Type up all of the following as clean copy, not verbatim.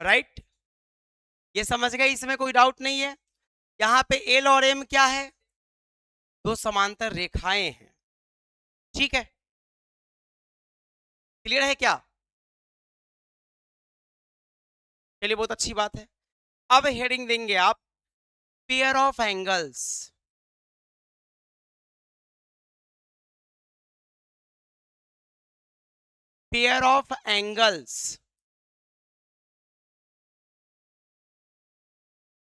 Right, ये समझ गए, इसमें कोई डाउट नहीं है। यहाँ पे एल और एम क्या है? दो समांतर रेखाएं हैं, ठीक है, क्लियर है क्या? चलिए बहुत अच्छी बात है। अब हेडिंग देंगे आप, pair of angles. Pair of angles,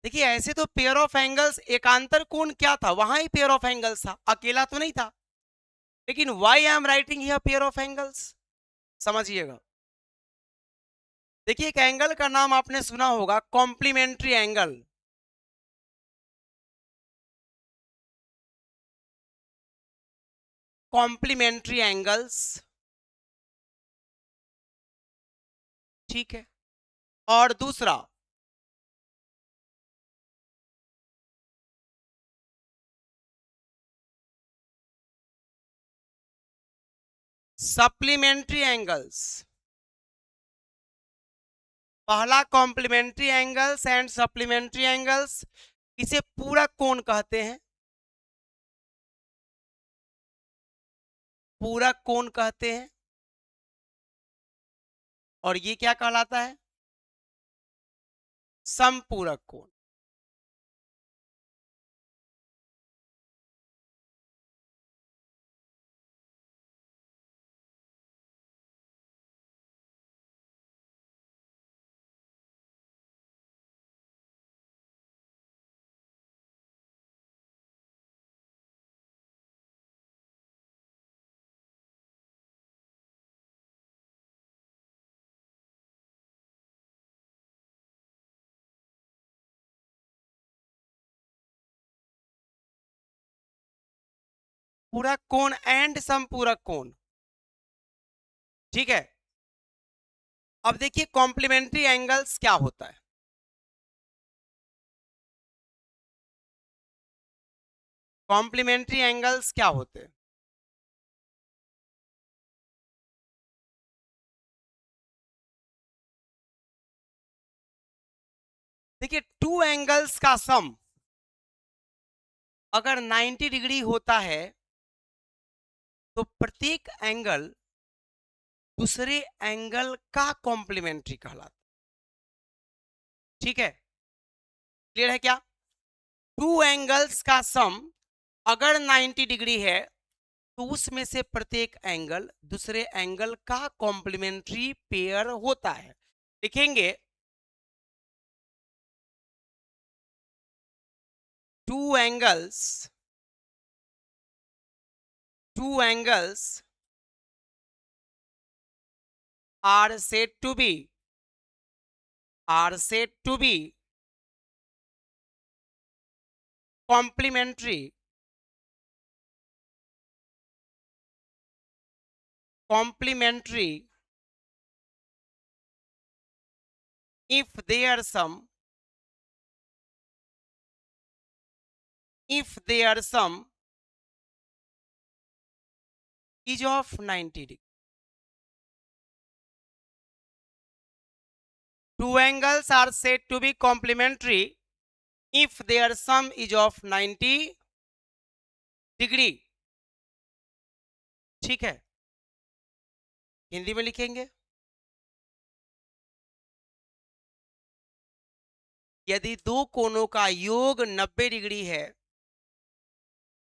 देखिए ऐसे तो पेयर ऑफ एंगल्स एकांतर कोण क्या था, वहां ही पेयर ऑफ एंगल्स था, अकेला तो नहीं था। लेकिन why I am writing here pair of angles, समझिएगा। देखिए एक एंगल का नाम आपने सुना होगा, कॉम्प्लीमेंट्री एंगल। कॉम्प्लीमेंट्री एंगल्स, ठीक है। और दूसरा सप्लीमेंट्री एंगल्स। पहला complementary angles and supplementary angles, इसे पूरक कोण कहते हैं, पूरक कोण कहते हैं। और ये क्या कहलाता है? समपूरक कोण। पूरक कोण एंड समपूरक कोण, ठीक है। अब देखिए कॉम्प्लीमेंट्री एंगल्स क्या होता है। कॉम्प्लीमेंट्री एंगल्स क्या होते हैं? देखिए टू एंगल्स का सम अगर 90 डिग्री होता है तो प्रत्येक एंगल दूसरे एंगल का कॉम्प्लीमेंट्री कहलाता है, ठीक है, क्लियर है क्या? टू एंगल्स का सम अगर 90 डिग्री है तो उसमें से प्रत्येक एंगल दूसरे एंगल का कॉम्प्लीमेंट्री पेयर होता है। लिखेंगे two angles, two angles are said to be, are said to be complementary, complementary if their sum, if their sum is of 90 degree. Two angles are said to be complementary if their sum is of 90 degree, ठीक है, हिंदी में लिखेंगे यदि दो कोणों का योग 90 degree है,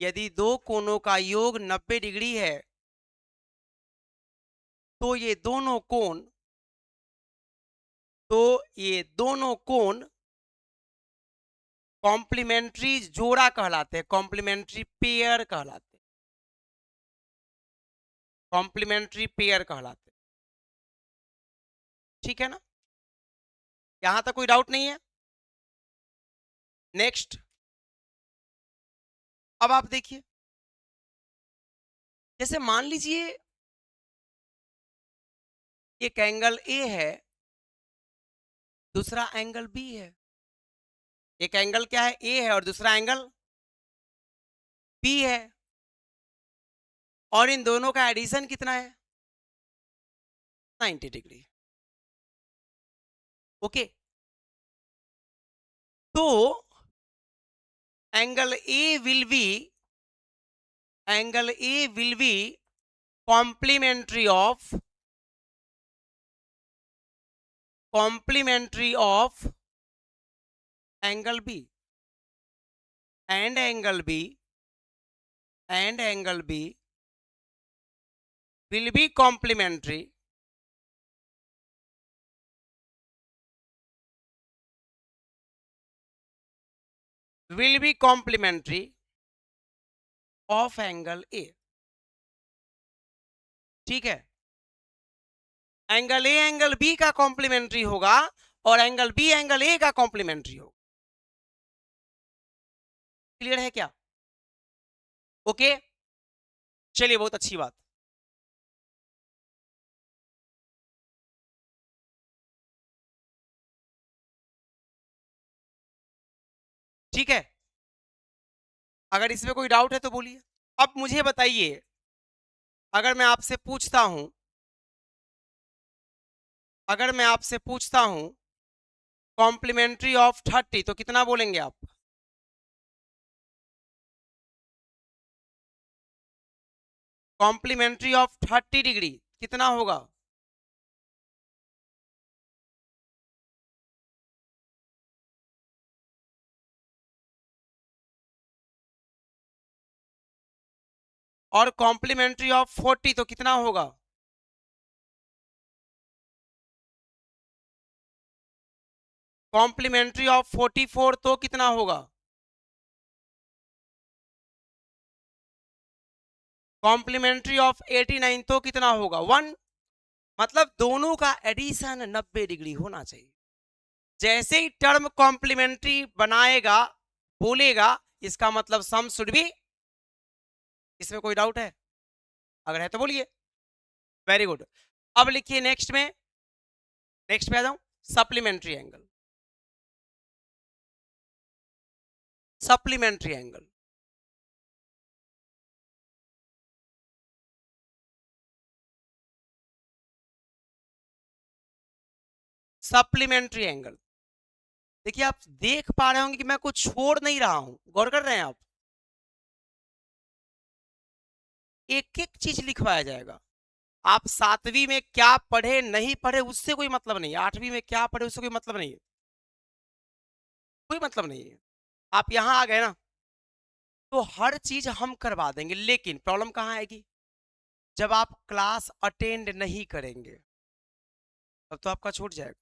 यदि दो कोणों का योग 90 डिग्री है तो ये दोनों कोण, तो ये दोनों कोण कॉम्प्लीमेंट्री जोड़ा कहलाते हैं, कॉम्प्लीमेंट्री पेयर कहलाते हैं, कॉम्प्लीमेंट्री पेयर कहलाते हैं, ठीक है ना? यहां तक कोई डाउट नहीं है? नेक्स्ट, अब आप देखिए, जैसे मान लीजिए एक एंगल ए है, दूसरा एंगल बी है। एक एंगल क्या है? ए है और दूसरा एंगल बी है, और इन दोनों का एडिशन कितना है? 90 डिग्री। ओके, तो angle A will be complementary of angle B, and angle B will be complementary of angle A. ठीक है, एंगल ए एंगल बी का कॉम्प्लीमेंट्री होगा और एंगल बी एंगल ए का कॉम्प्लीमेंट्री होगा। क्लियर है क्या? ओके, चलिए, बहुत अच्छी बात। ठीक है, अगर इसमें कोई डाउट है तो बोलिए। अब मुझे बताइए, अगर मैं आपसे पूछता हूं कॉम्प्लीमेंट्री ऑफ 30 तो कितना बोलेंगे आप? कॉम्प्लीमेंट्री ऑफ 30 डिग्री कितना होगा? और कॉम्प्लीमेंट्री ऑफ 40 तो कितना होगा? कॉम्प्लीमेंट्री ऑफ 44 तो कितना होगा? कॉम्प्लीमेंट्री ऑफ 89 तो कितना होगा? 1। मतलब दोनों का एडिशन 90 डिग्री होना चाहिए। जैसे ही टर्म कॉम्प्लीमेंट्री बनाएगा, बोलेगा, इसका मतलब सम शुड बी। इसमें कोई डाउट है? अगर है तो बोलिए। Very good. अब लिखिए नेक्स्ट पे आ जाऊं। Supplementary angle, supplementary angle. Supplementary angle, देखिए आप देख पा रहे होंगे कि मैं कुछ छोड़ नहीं रहा हूं, गौर कर रहे हैं आप? एक एक चीज लिखवाया जाएगा। आप 7वीं में क्या पढ़े नहीं पढ़े उससे कोई मतलब नहीं है, 8वीं में क्या पढ़े उससे कोई मतलब नहीं है, कोई मतलब नहीं है। आप यहां आ गए ना, तो हर चीज हम करवा देंगे, लेकिन प्रॉब्लम कहां आएगी? जब आप क्लास अटेंड नहीं करेंगे तब तो आपका छूट जाएगा।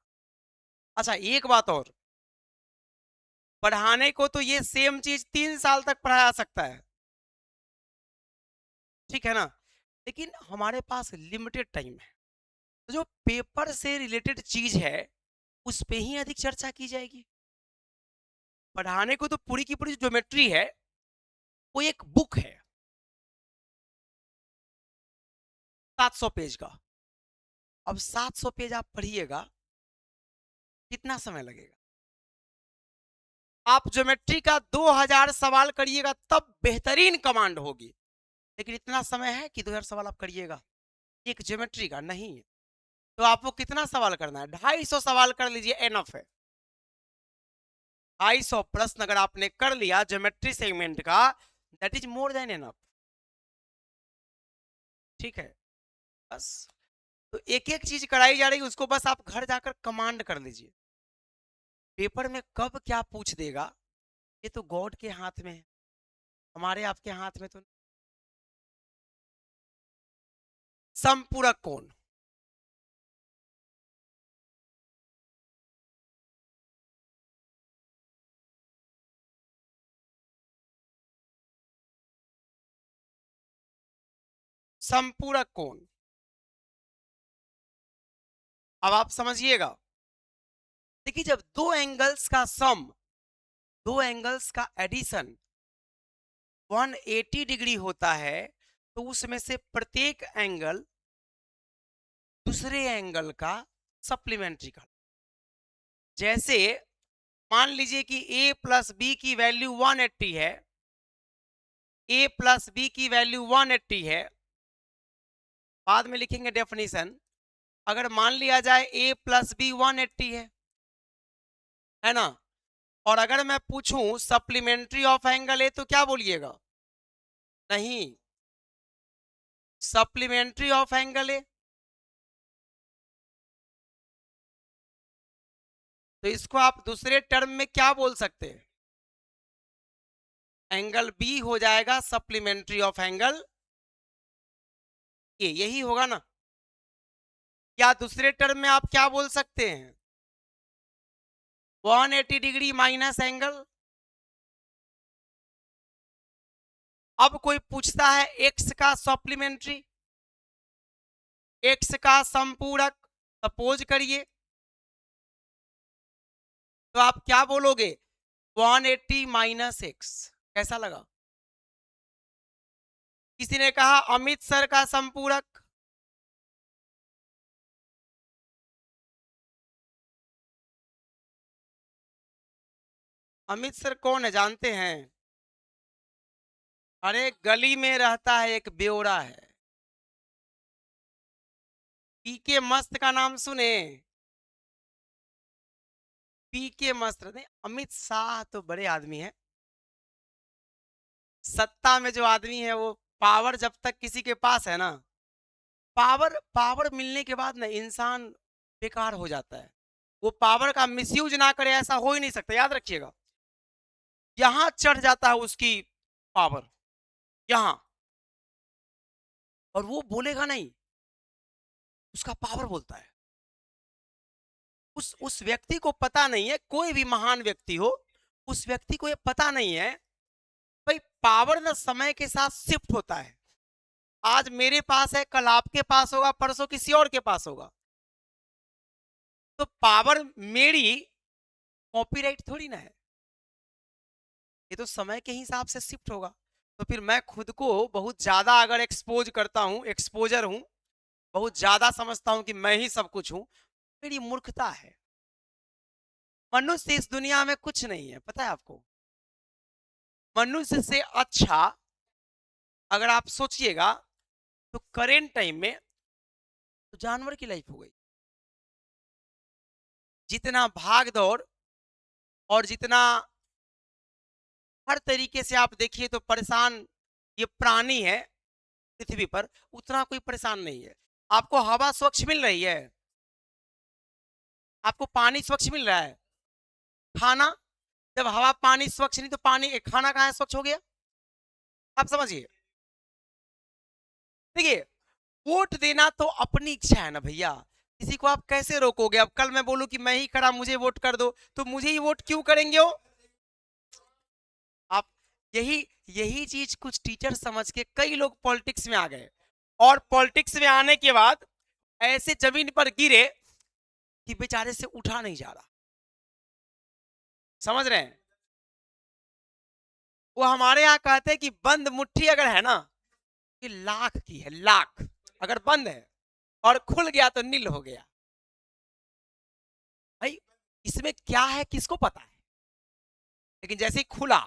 अच्छा, एक बात और, पढ़ाने को तो ये सेम चीज 3 साल तक पढ़ाया सकता है, ठीक है ना, लेकिन हमारे पास लिमिटेड टाइम है। तो जो पेपर से रिलेटेड चीज है उस पे ही अधिक चर्चा की जाएगी। पढ़ाने को तो पूरी की पूरी ज्योमेट्री है, वो एक बुक है 700 पेज का। अब 700 पेज आप पढ़िएगा, कितना समय लगेगा? आप ज्योमेट्री का 2000 सवाल करिएगा तब बेहतरीन कमांड होगी, लेकिन इतना समय है कि 2000 सवाल आप करिएगा एक ज्योमेट्री का? नहीं। तो आपको कितना सवाल करना है? 250 सवाल कर लीजिए, एनफ है। 250 प्रश्न अगर आपने कर लिया ज्योमेट्री सेगमेंट का, that is more than enough. ठीक है, बस। तो एक एक चीज कराई जा रही है, उसको बस आप घर जाकर कमांड कर लीजिए। पेपर में कब क्या पूछ देगा ये तो गॉड के हाथ में है, हमारे आपके हाथ में तो। समपूरक कोण, समपूरक कोण। अब आप समझिएगा, देखिए जब दो एंगल्स का सम, दो एंगल्स का एडिशन 180 डिग्री होता है, तो उसमें से प्रत्येक एंगल दूसरे एंगल का सप्लीमेंट्री का। जैसे मान लीजिए कि a प्लस बी की वैल्यू 180 है, a प्लस बी की वैल्यू 180 है, बाद में लिखेंगे डेफिनेशन। अगर मान लिया जाए a प्लस बी 180 है, है ना। और अगर मैं पूछूं सप्लीमेंट्री ऑफ एंगल ए तो क्या बोलिएगा? नहीं, सप्लीमेंट्री ऑफ एंगल ए, तो इसको आप दूसरे टर्म में क्या बोल सकते हैं? एंगल बी हो जाएगा सप्लीमेंट्री ऑफ एंगल ए, यही होगा ना। या दूसरे टर्म में आप क्या बोल सकते हैं? 180 डिग्री माइनस एंगल। अब कोई पूछता है एक्स का सप्लीमेंट्री, एक्स का संपूरक, सपोज करिए, तो आप क्या बोलोगे? 180 माइनस एक्स। कैसा लगा? किसी ने कहा अमित सर का संपूरक, अमित सर कौन है जानते हैं? अरे गली में रहता है, एक ब्योरा है, पीके मस्त का नाम सुने? पीके मस्त नहीं, अमित शाह तो बड़े आदमी है। सत्ता में जो आदमी है वो, पावर जब तक किसी के पास है ना, पावर पावर मिलने के बाद ना इंसान बेकार हो जाता है। वो पावर का मिसयूज ना करे ऐसा हो ही नहीं सकता, याद रखिएगा। यहां चढ़ जाता है उसकी पावर, यहां, और वो बोलेगा नहीं, उसका पावर बोलता है। उस व्यक्ति को पता नहीं है, कोई भी महान व्यक्ति हो, उस व्यक्ति को ये पता नहीं है भाई पावर ना समय के साथ शिफ्ट होता है। आज मेरे पास है, कल आपके पास होगा, परसों किसी और के पास होगा। तो पावर मेरी कॉपीराइट थोड़ी ना है, ये तो समय के हिसाब से शिफ्ट होगा। तो फिर मैं खुद को बहुत ज्यादा अगर एक्सपोज करता हूं, एक्सपोजर हूं, बहुत ज्यादा समझता हूं कि मैं ही सब कुछ हूं, मेरी मूर्खता है। मनुष्य इस दुनिया में कुछ नहीं है, पता है आपको? मनुष्य से अच्छा अगर आप सोचिएगा तो करेंट टाइम में तो जानवर की लाइफ हो गई। जितना भाग दौड़ और जितना हर तरीके से आप देखिए तो परेशान ये प्राणी है पृथ्वी पर, उतना कोई परेशान नहीं है। आपको हवा स्वच्छ मिल रही है, आपको पानी स्वच्छ मिल रहा है, खाना, जब हवा पानी स्वच्छ नहीं तो पानी खाना कहाँ स्वच्छ हो गया? आप समझिए। देखिए, वोट देना तो अपनी इच्छा है ना भैया, किसी को आप कैसे रोकोगे? अब कल मैं बोलूं कि मैं ही खड़ा, मुझे वोट कर दो, तो मुझे ही वोट क्यों करेंगे वो? आप यही यही चीज कुछ टीचर समझ के कई लोग पॉलिटिक्स में आ गए, और पॉलिटिक्स में आने के बाद ऐसे जमीन पर गिरे कि बेचारे से उठा नहीं जा रहा। समझ रहे हैं? वो हमारे यहाँ कहते हैं कि बंद मुट्ठी अगर है ना, कि लाख की है, लाख अगर बंद है और खुल गया तो नील हो गया। भाई इसमें क्या है किसको पता है, लेकिन जैसे ही खुला,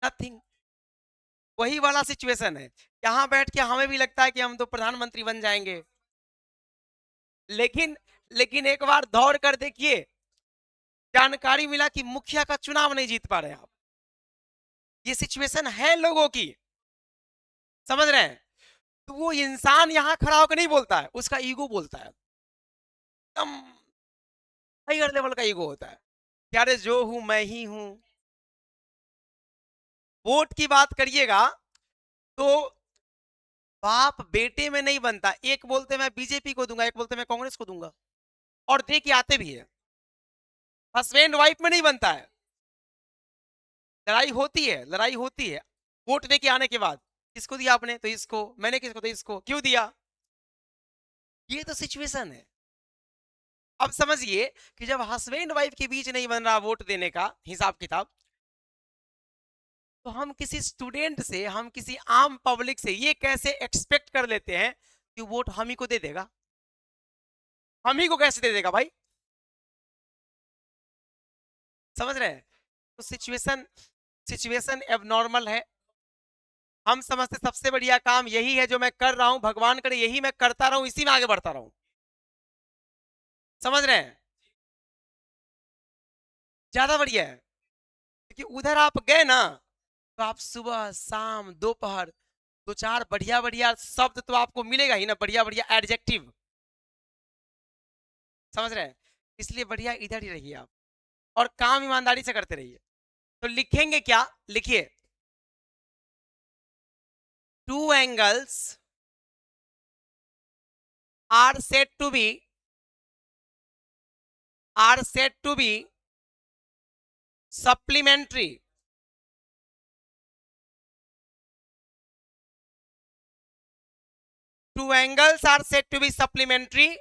नथिंग। वही वाला सिचुएशन है, यहां बैठ के हमें भी लगता है कि हम तो प्रधानमंत्री बन जाएंगे, लेकिन लेकिन एक बार दौड़ कर देखिए, जानकारी मिला कि मुखिया का चुनाव नहीं जीत पा रहे आप। ये सिचुएशन है लोगों की, समझ रहे हैं? तो वो इंसान यहां खड़ा होकर नहीं बोलता है, उसका ईगो बोलता है, एकदम हायर लेवल का ईगो होता है, यारे जो हूं मैं ही हूं। वोट की बात करिएगा तो बाप बेटे में नहीं बनता, एक बोलते मैं बीजेपी को दूंगा, एक बोलते मैं कांग्रेस को दूंगा, और दे के आते भी है। हस्बैंड वाइफ में नहीं बनता है, लड़ाई होती है, लड़ाई होती है। वोट दे के आने के बाद, किसको दिया आपने? तो इसको। मैंने किसको? तो इसको। क्यों दिया? ये तो सिचुएशन है। अब समझिए कि जब हस्बैंड वाइफ के बीच नहीं बन रहा वोट देने का हिसाब किताब, तो हम किसी स्टूडेंट से, हम किसी आम पब्लिक से ये कैसे एक्सपेक्ट कर लेते हैं कि वोट हम ही को दे देगा? हम ही को कैसे दे देगा भाई? समझ रहे हैं? तो सिचुएशन सिचुएशन एबनॉर्मल है। हम समझते सबसे बढ़िया काम यही है जो मैं कर रहा हूं, भगवान करे यही मैं करता रहूं, इसी में आगे बढ़ता रहूं। समझ रहे हैं? ज्यादा बढ़िया है, क्योंकि उधर आप गए ना तो आप सुबह शाम दोपहर दो चार बढ़िया बढ़िया शब्द तो आपको मिलेगा ही ना, बढ़िया बढ़िया एडजेक्टिव, समझ रहे हैं? इसलिए बढ़िया इधर ही रहिए आप, और काम ईमानदारी से करते रहिए। तो लिखेंगे क्या, लिखिए, two angles are said to be supplementary, two angles are said to be supplementary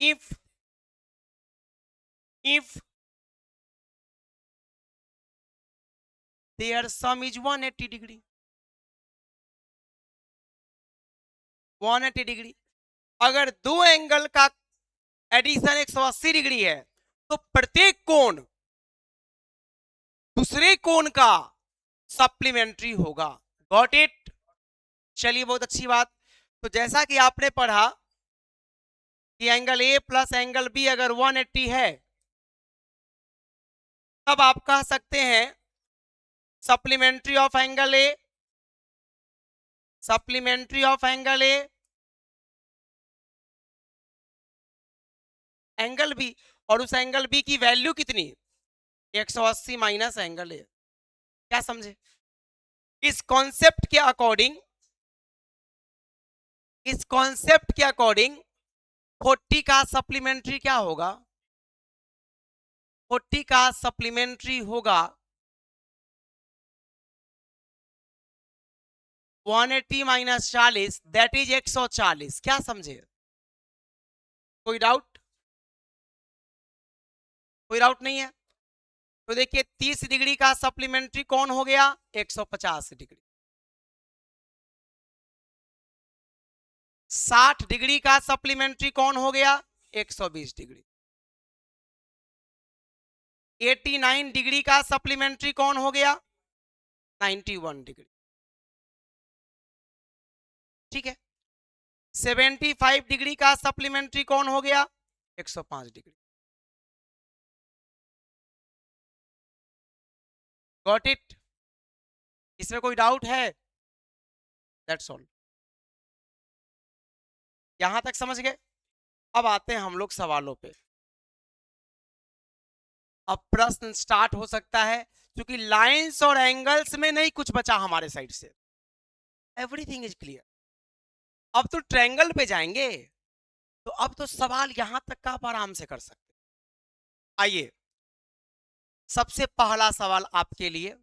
if their sum is 180 degree, 180 degree. अगर दो एंगल का एडिशन 180 डिग्री है तो प्रत्येक कोण दूसरे कोण का सप्लीमेंट्री होगा। Got it? चलिए, बहुत अच्छी बात। तो जैसा कि आपने पढ़ा कि angle A plus angle B अगर 180 है, तब आप कह सकते हैं supplementary of angle A, supplementary of angle A angle B, और उस एंगल बी की वैल्यू कितनी, 180 माइनस एंगल ए। क्या समझे? इस कॉन्सेप्ट के अकॉर्डिंग, इस कॉन्सेप्ट के अकॉर्डिंग 40 का सप्लीमेंट्री क्या होगा, 40 का सप्लीमेंट्री होगा 180 माइनस 40, दैट इज 140। क्या समझे? कोई डाउट? कोई डाउट नहीं है? तो देखिए 30 डिग्री का सप्लीमेंट्री कौन हो गया, 150 डिग्री। 60 डिग्री का सप्लीमेंट्री कौन हो गया, 120 डिग्री। 89 डिग्री का सप्लीमेंट्री कौन हो गया, 91 डिग्री। ठीक है। 75 डिग्री का सप्लीमेंट्री कौन हो गया, 105 डिग्री। Got it? इसमें कोई डाउट है? That's all. यहां तक समझ गए? अब आते हैं हम लोग सवालों पे। अब प्रश्न स्टार्ट हो सकता है, क्योंकि लाइंस और एंगल्स में नहीं कुछ बचा हमारे साइड से, एवरीथिंग इज क्लियर। अब तो ट्रायंगल पे जाएंगे, तो अब तो सवाल यहां तक का आप आराम से कर सकते। आइए, सबसे पहला सवाल आपके लिए,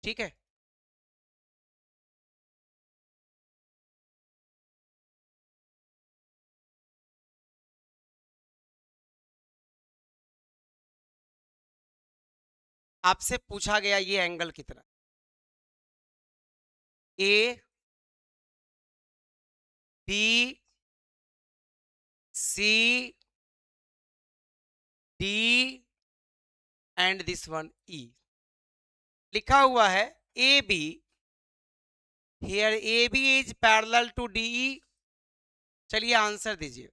ठीक है? आपसे पूछा गया ये एंगल कितना, A B C D and this one E. लिखा हुआ है A B, here A B is parallel to D E. चलिए आंसर दीजिए।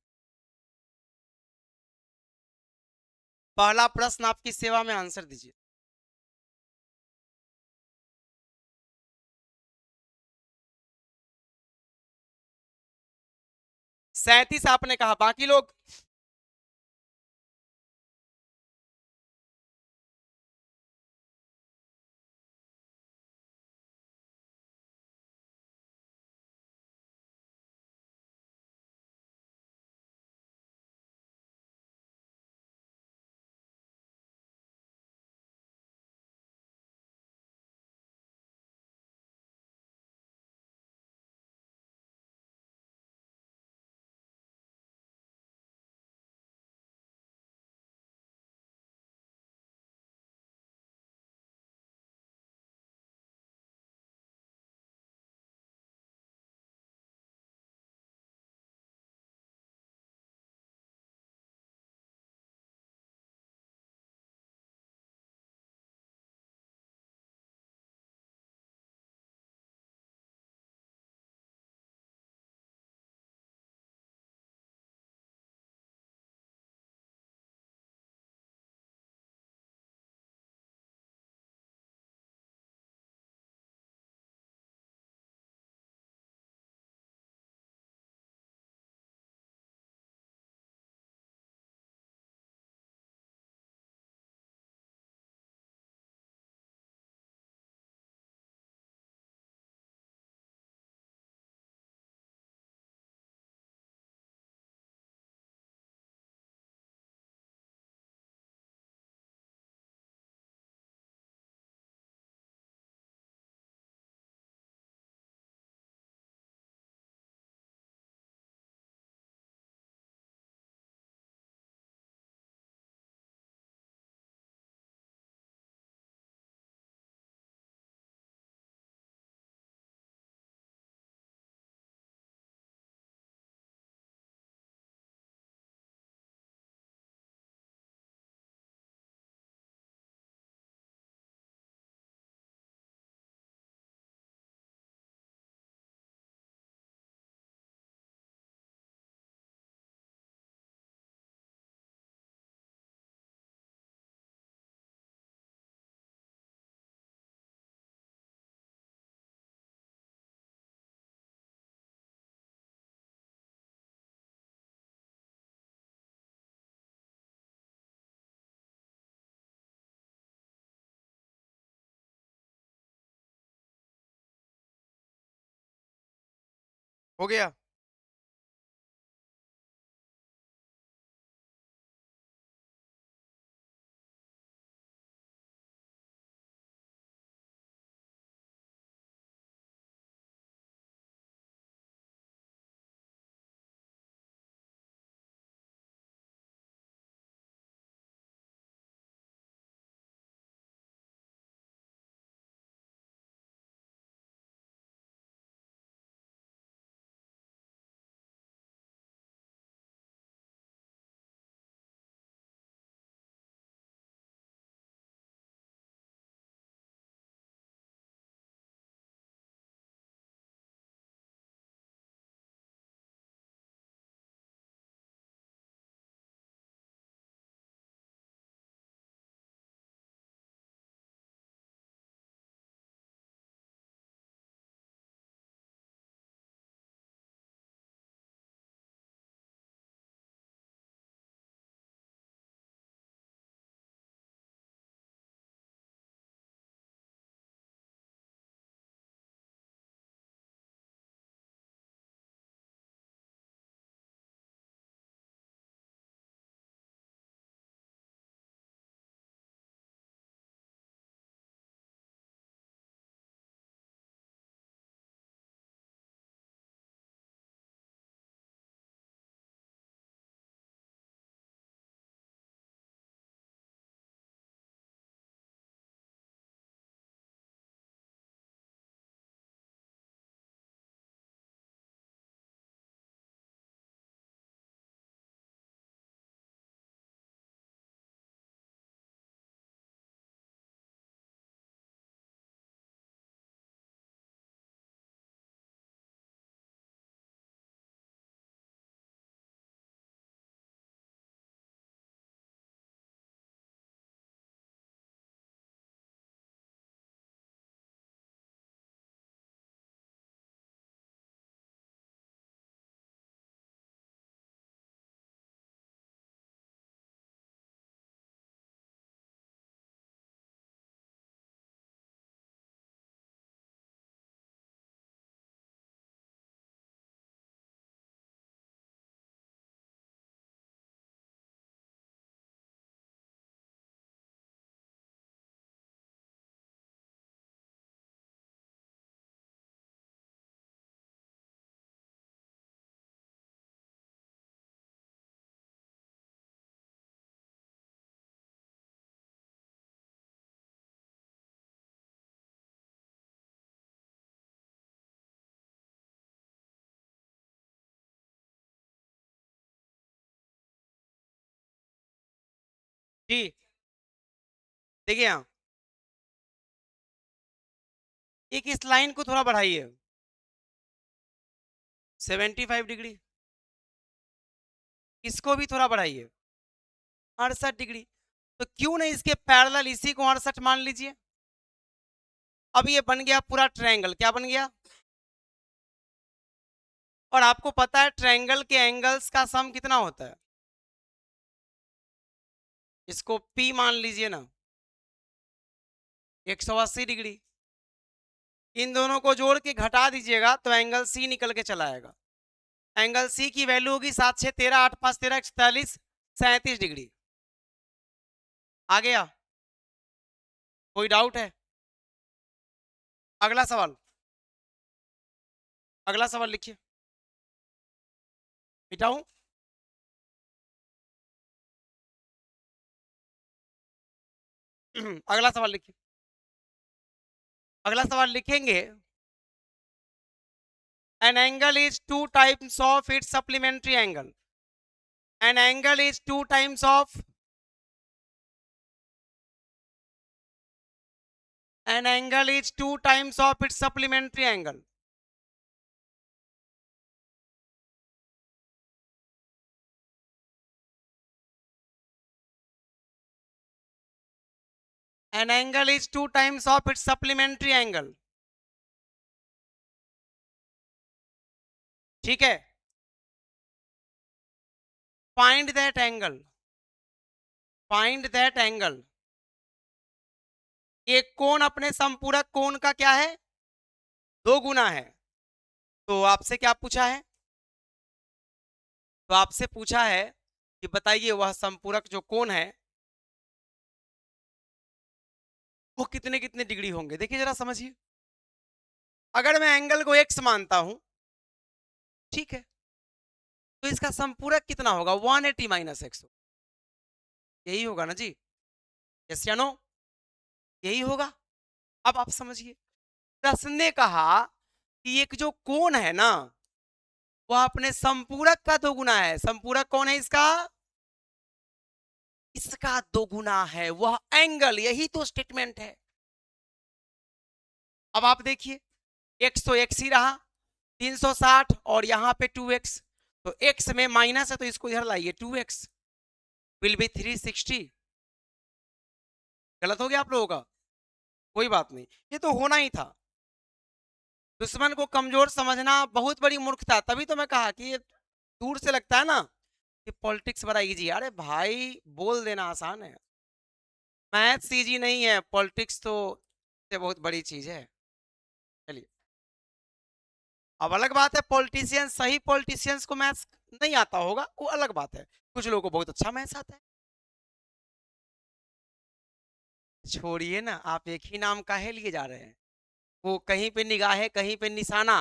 पहला प्रश्न आपकी सेवा में, आंसर दीजिए। 37 आपने कहा, बाकी लोग? हो गया। जी देखिए यहाँ, एक इस लाइन को थोड़ा बढ़ाइए, 75 डिग्री। इसको भी थोड़ा बढ़ाइए, 68 डिग्री। तो क्यों नहीं इसके पैरेलल इसी को 68 मान लीजिए। अब ये बन गया पूरा ट्रायंगल। क्या बन गया? और आपको पता है ट्रायंगल के एंगल्स का सम कितना होता है? इसको P मान लीजिए ना, 180 डिग्री। इन दोनों को जोड़ के घटा दीजिएगा तो एंगल C निकल के चला आएगा। एंगल C की वैल्यू होगी 7 6 13 8 5 13 143 37 डिग्री। आ गया? कोई डाउट है? अगला सवाल, अगला सवाल लिखिए। मिटाऊं? अगला सवाल लिखिए। अगला सवाल लिखेंगे, an angle is 2 times of its supplementary angle. An angle is 2 times of, an angle is 2 times of its supplementary angle. An angle is 2 times of its supplementary angle. ठीक है? Find that angle. Find that angle. एक कोण अपने संपूरक कोण का क्या है? 2 गुना है। तो आपसे क्या पूछा है? तो आपसे पूछा है कि बताइए वह संपूरक जो कोण है वो कितने कितने डिग्री होंगे। देखिए जरा समझिए, अगर मैं एंगल को x मानता हूं, ठीक है, तो इसका संपूरक कितना होगा? 180 माइनस एक्स। यही होगा ना जी? यस या नो? यही होगा। अब आप समझिए, प्रश्न ने कहा कि एक जो कोण है ना, वह अपने संपूरक का दोगुना है। संपूरक कौन है इसका? इसका दोगुना है वह एंगल। यही तो स्टेटमेंट है। अब आप देखिए, x तो x ही रहा 360 और यहां पे 2x, तो x में माइनस है तो इसको इधर लाइए, 2x विल बी 360। गलत हो गया आप लोगों का? कोई बात नहीं, ये तो होना ही था। दुश्मन को कमजोर समझना बहुत बड़ी मूर्खता। तभी तो मैं कहा कि ये दूर से लगता है ना कि पॉलिटिक्स बड़ा इजी है। अरे भाई, बोल देना आसान है, मैथ्स इजी नहीं है, पॉलिटिक्स तो से बहुत बड़ी चीज है। चलिए, अब अलग बात है पॉलिटिशियंस, सही पॉलिटिशियंस को मैथ्स नहीं आता होगा, वो अलग बात है। कुछ लोगों को बहुत अच्छा मैथ्स आता है। छोड़िए ना, आप एक ही नाम काहे लिए जा रहे हैं? वो कहीं पे निगाहें, कहीं पे निशाना,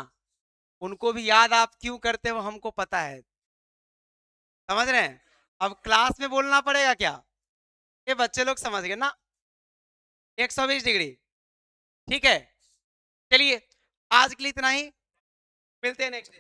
उनको भी याद आप क्यों करते हो हमको पता है। समझ रहे हैं? अब क्लास में बोलना पड़ेगा क्या? ये बच्चे लोग समझ गए ना? 120 डिग्री। ठीक है, चलिए आज के लिए इतना ही, मिलते हैं नेक्स्ट डे।